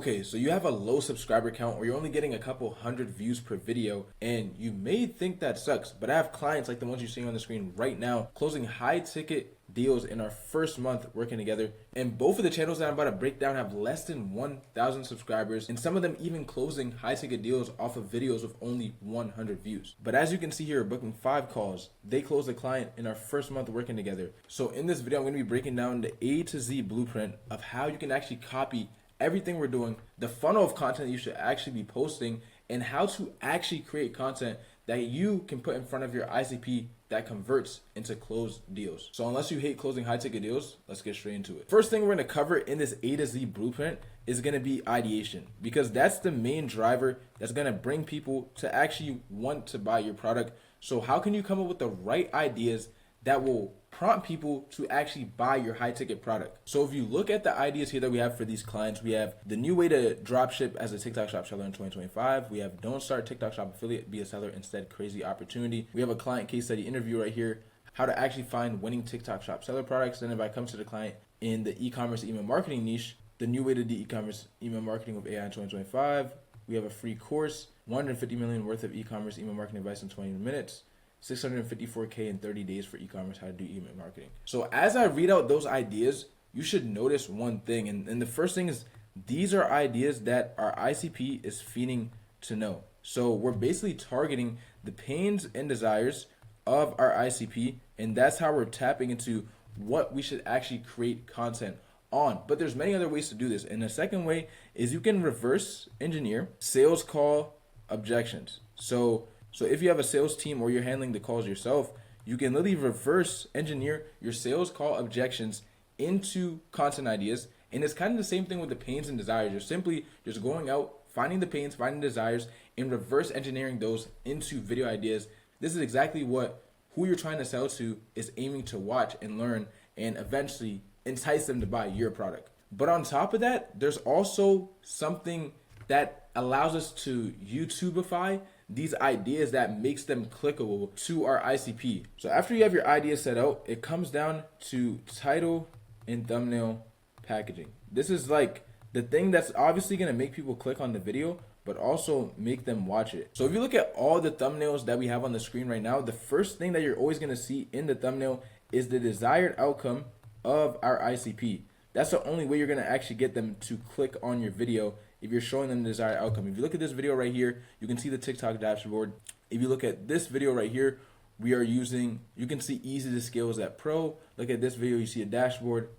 Okay, so you have a low subscriber count or you're only getting a couple hundred views per video, and you may think that sucks, but I have clients like the ones you're seeing on the screen right now closing high ticket deals in our first month working together, and both of the channels that I'm about to break down have less than 1,000 subscribers, and some of them even closing high ticket deals off of videos with only 100 views. But as you can see here, booking 5 calls, they closed a client in our first month working together. So in this video, I'm going to be breaking down the A to Z blueprint of how you can actually copy everything we're doing, the funnel of content you should actually be posting, and how to actually create content that you can put in front of your ICP that converts into closed deals. So unless you hate closing high ticket deals, let's get straight into it. First thing we're gonna cover in this A to Z blueprint is gonna be ideation, because that's the main driver that's gonna bring people to actually want to buy your product. So how can you come up with the right ideas that will prompt people to actually buy your high ticket product? So if you look at the ideas here that we have for these clients, we have the new way to drop ship as a TikTok shop seller in 2025. We have don't start TikTok shop affiliate, be a seller instead, crazy opportunity. We have a client case study interview right here, how to actually find winning TikTok shop seller products. Then if I come to the client in the e-commerce email marketing niche, the new way to do e-commerce email marketing with AI in 2025. We have a free course, 150 million worth of e-commerce email marketing advice in 20 minutes. 654K in 30 days for e-commerce, how to do email marketing. So as I read out those ideas, you should notice one thing. And the first thing is, these are ideas that our ICP is feeding to know. So we're basically targeting the pains and desires of our ICP, and that's how we're tapping into what we should actually create content on. But there's many other ways to do this. And the second way is you can reverse engineer sales call objections. So if you have a sales team or you're handling the calls yourself, you can literally reverse engineer your sales call objections into content ideas. And it's kind of the same thing with the pains and desires. You're simply just going out, finding the pains, finding desires, and reverse engineering those into video ideas. This is exactly what who you're trying to sell to is aiming to watch and learn and eventually entice them to buy your product. But on top of that, there's also something that allows us to YouTubeify these ideas that makes them clickable to our ICP. So after you have your idea set out, it comes down to title and thumbnail packaging. This is like the thing that's obviously gonna make people click on the video, but also make them watch it. So if you look at all the thumbnails that we have on the screen right now, the first thing that you're always gonna see in the thumbnail is the desired outcome of our ICP. That's the only way you're gonna actually get them to click on your video, if you're showing them the desired outcome. If you look at this video right here, you can see the TikTok dashboard. If you look at this video right here, we are using, you can see easy to scale is at pro. Look at this video, you see a dashboard.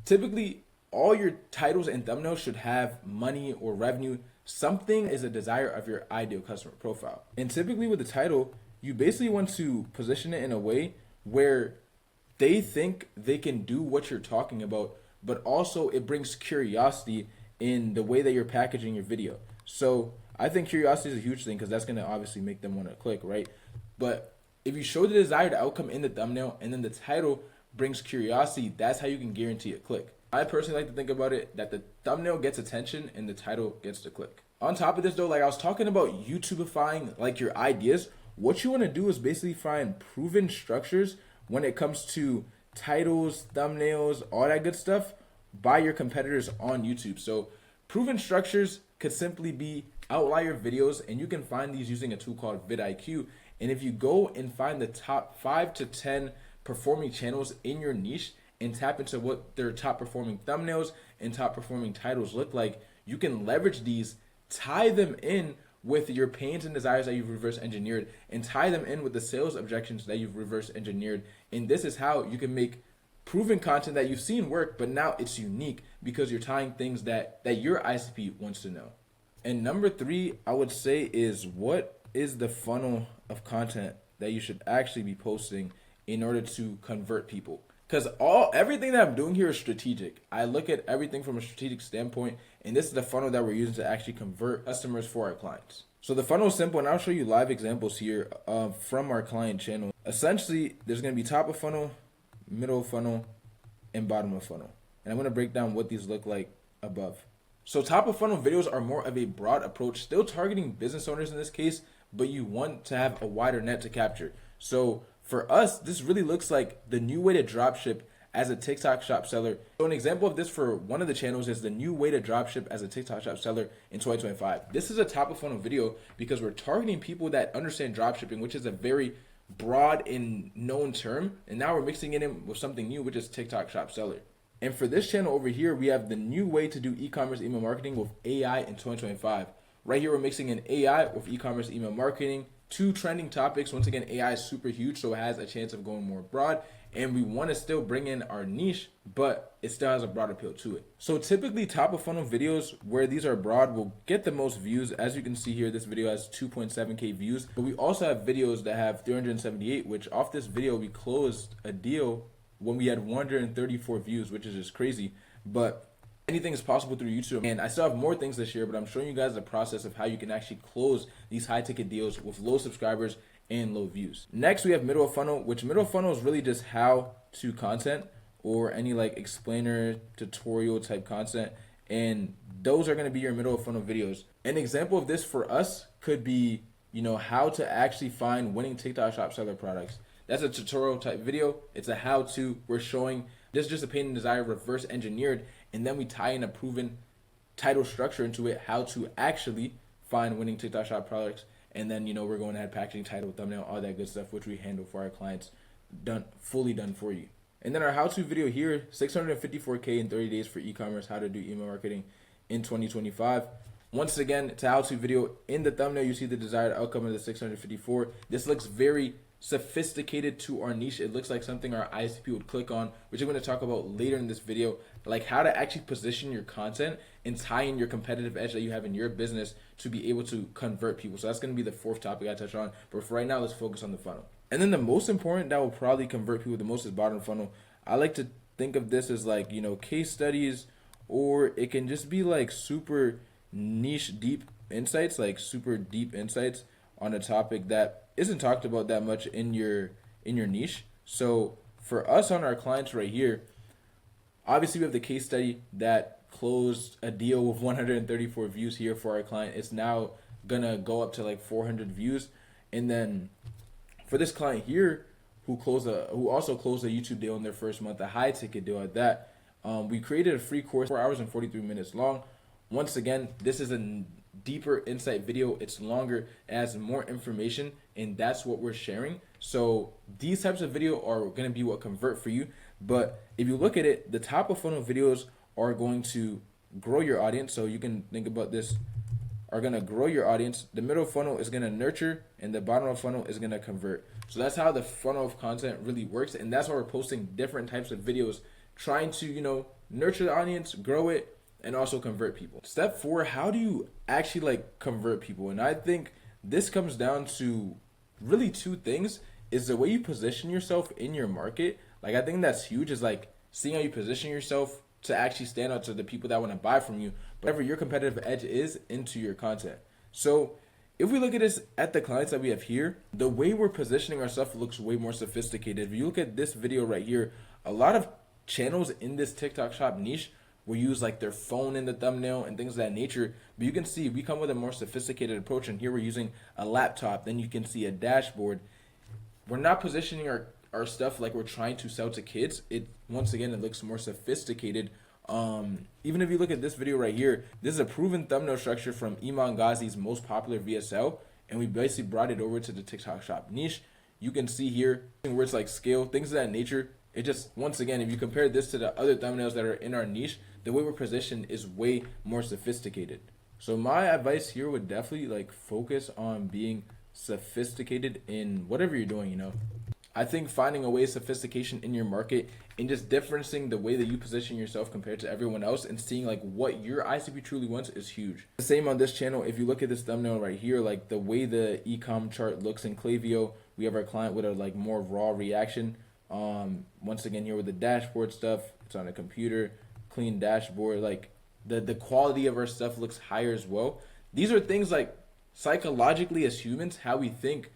Typically, all your titles and thumbnails should have money or revenue. Something is a desire of your ideal customer profile. And typically with the title, you basically want to position it in a way where they think they can do what you're talking about, but also it brings curiosity in the way that you're packaging your video. So I think curiosity is a huge thing because that's going to obviously make them want to click, right? But if you show the desired outcome in the thumbnail and then the title brings curiosity, that's how you can guarantee a click. I personally like to think about it that the thumbnail gets attention and the title gets the click. On top of this though, like I was talking about YouTubeifying like your ideas, what you want to do is basically find proven structures when it comes to titles, thumbnails, all that good stuff by your competitors on YouTube. So proven structures could simply be outlier videos, and you can find these using a tool called vidIQ. And if you go and find the top 5 to 10 performing channels in your niche and tap into what their top performing thumbnails and top performing titles look like, you can leverage these, tie them in with your pains and desires that you've reverse engineered, and tie them in with the sales objections that you've reverse engineered. And this is how you can make proven content that you've seen work, but now it's unique because you're tying things that your ICP wants to know. And number 3, I would say, is what is the funnel of content that you should actually be posting in order to convert people? Because everything that I'm doing here is strategic. I look at everything from a strategic standpoint, and this is the funnel that we're using to actually convert customers for our clients. So the funnel is simple, and I'll show you live examples here from our client channel. Essentially, there's going to be top of funnel, middle of funnel, and bottom of funnel. And I'm going to break down what these look like above. So top of funnel videos are more of a broad approach, still targeting business owners in this case, but you want to have a wider net to capture. So for us, this really looks like the new way to dropship as a TikTok shop seller. So an example of this for one of the channels is the new way to dropship as a TikTok shop seller in 2025. This is a top of funnel video because we're targeting people that understand dropshipping, which is a very broad and known term. And now we're mixing it in with something new, which is TikTok shop seller. And for this channel over here, we have the new way to do e-commerce email marketing with AI in 2025. Right here, we're mixing in AI with e-commerce email marketing, two trending topics. Once again, AI is super huge, so it has a chance of going more broad. And we want to still bring in our niche, but it still has a broad appeal to it. So typically top of funnel videos where these are broad will get the most views. As you can see here, this video has 2.7K views, but we also have videos that have 378, which off this video, we closed a deal when we had 134 views, which is just crazy. But anything is possible through YouTube. And I still have more things this year, but I'm showing you guys the process of how you can actually close these high ticket deals with low subscribers and low views. Next, we have middle of funnel, which middle of funnel is really just how to content or any like explainer tutorial type content. And those are going to be your middle of funnel videos. An example of this for us could be, how to actually find winning TikTok shop seller products. That's a tutorial type video. It's a how to. We're showing this is just a pain and desire reverse engineered, and then we tie in a proven title structure into it, how to actually find winning TikTok shop products. And then, we're going to add packaging, title, thumbnail, all that good stuff, which we handle for our clients, fully done for you. And then our how-to video here, 654K in 30 days for e-commerce, how to do email marketing in 2025. Once again, it's a how-to video. In the thumbnail, you see the desired outcome of the 654. This looks very sophisticated to our niche. It looks like something our ICP would click on, which I'm going to talk about later in this video, like how to actually position your content and tie in your competitive edge that you have in your business to be able to convert people. So that's going to be the fourth topic I touch on. But for right now, let's focus on the funnel. And then the most important that will probably convert people the most is bottom funnel. I like to think of this as like, case studies, or it can just be like super niche, deep insights, like super deep insights on a topic that isn't talked about that much in your niche. So for us on our clients right here, obviously we have the case study that closed a deal with 134 views here for our client. It's now gonna go up to like 400 views. And then for this client here who also closed a YouTube deal in their first month, a high ticket deal at that, we created a free course, 4 hours and 43 minutes long. Once again, this is a deeper insight video. It's longer, it has more information, and that's what we're sharing. So these types of video are going to be what convert for you. But if you look at it, the top of funnel videos are going to grow your audience. So you can think about this, are going to grow your audience. The middle funnel is going to nurture, and the bottom of funnel is going to convert. So that's how the funnel of content really works. And that's why we're posting different types of videos, trying to, nurture the audience, grow it, and also convert people. Step 4, how do you actually convert people? And I think this comes down to really two things, is the way you position yourself in your market. I think that's huge, is seeing how you position yourself to actually stand out to the people that want to buy from you, whatever your competitive edge is into your content. So if we look at this at the clients that we have here, the way we're positioning ourselves looks way more sophisticated. If you look at this video right here, a lot of channels in this TikTok shop niche will use their phone in the thumbnail and things of that nature. But you can see we come with a more sophisticated approach, and here we're using a laptop. Then you can see a dashboard. We're not positioning our stuff like we're trying to sell to kids. Once again, it looks more sophisticated. Even if you look at this video right here, this is a proven thumbnail structure from Iman Ghazi's most popular VSL, and we basically brought it over to the TikTok shop niche. You can see here where it's scale, things of that nature. It just, once again, if you compare this to the other thumbnails that are in our niche, the way we're positioned is way more sophisticated. So my advice here would definitely focus on being sophisticated in whatever you're doing, I think finding a way of sophistication in your market and just differencing the way that you position yourself compared to everyone else and seeing what your ICP truly wants is huge. The same on this channel. If you look at this thumbnail right here, the way the ecom chart looks in Klaviyo, we have our client with a more raw reaction. Once again here with the dashboard stuff, it's on a computer, clean dashboard, the quality of our stuff looks higher as well. These are things psychologically as humans, how we think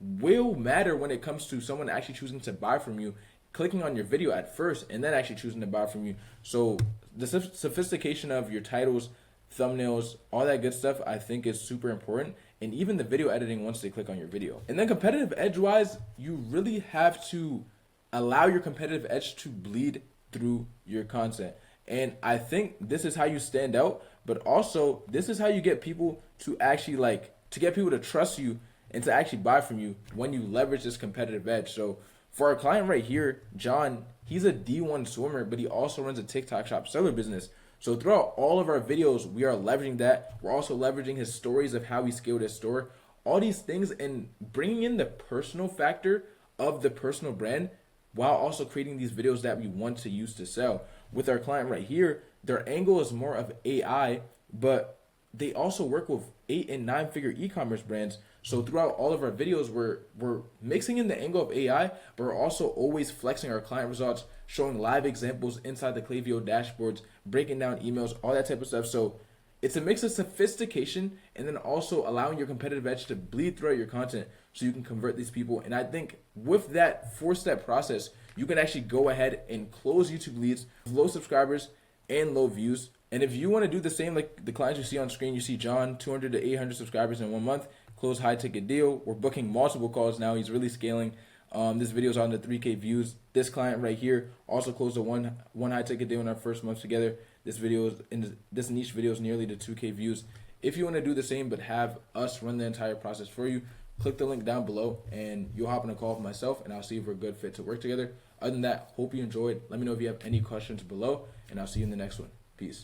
will matter when it comes to someone actually choosing to buy from you, clicking on your video at first and then actually choosing to buy from you. So the sophistication of your titles, thumbnails, all that good stuff, I think is super important. And even the video editing once they click on your video. And then competitive edge wise, you really have to allow your competitive edge to bleed through your content. And I think this is how you stand out, but also this is how you get people to actually to get people to trust you and to actually buy from you when you leverage this competitive edge. So for our client right here, John, he's a D1 swimmer, but he also runs a TikTok shop seller business. So throughout all of our videos, we are leveraging that. We're also leveraging his stories of how he scaled his store, all these things, and bringing in the personal factor of the personal brand while also creating these videos that we want to use to sell. With our client right here, their angle is more of AI, but they also work with 8 and 9 figure e-commerce brands. So throughout all of our videos, we're mixing in the angle of AI, but we're also always flexing our client results, showing live examples inside the Klaviyo dashboards, breaking down emails, all that type of stuff. So it's a mix of sophistication and then also allowing your competitive edge to bleed throughout your content so you can convert these people. And I think with that 4-step process, you can actually go ahead and close YouTube leads with low subscribers and low views. And if you want to do the same like the clients you see on screen, you see John, 200 to 800 subscribers in 1 month, close high ticket deal. We're booking multiple calls now. He's really scaling. This video is on the 3K views. This client right here also closed a one high ticket deal in our first month together. This niche video is nearly to 2K views. If you want to do the same but have us run the entire process for you, click the link down below and you'll hop on a call with myself and I'll see if we're a good fit to work together. Other than that, hope you enjoyed. Let me know if you have any questions below and I'll see you in the next one.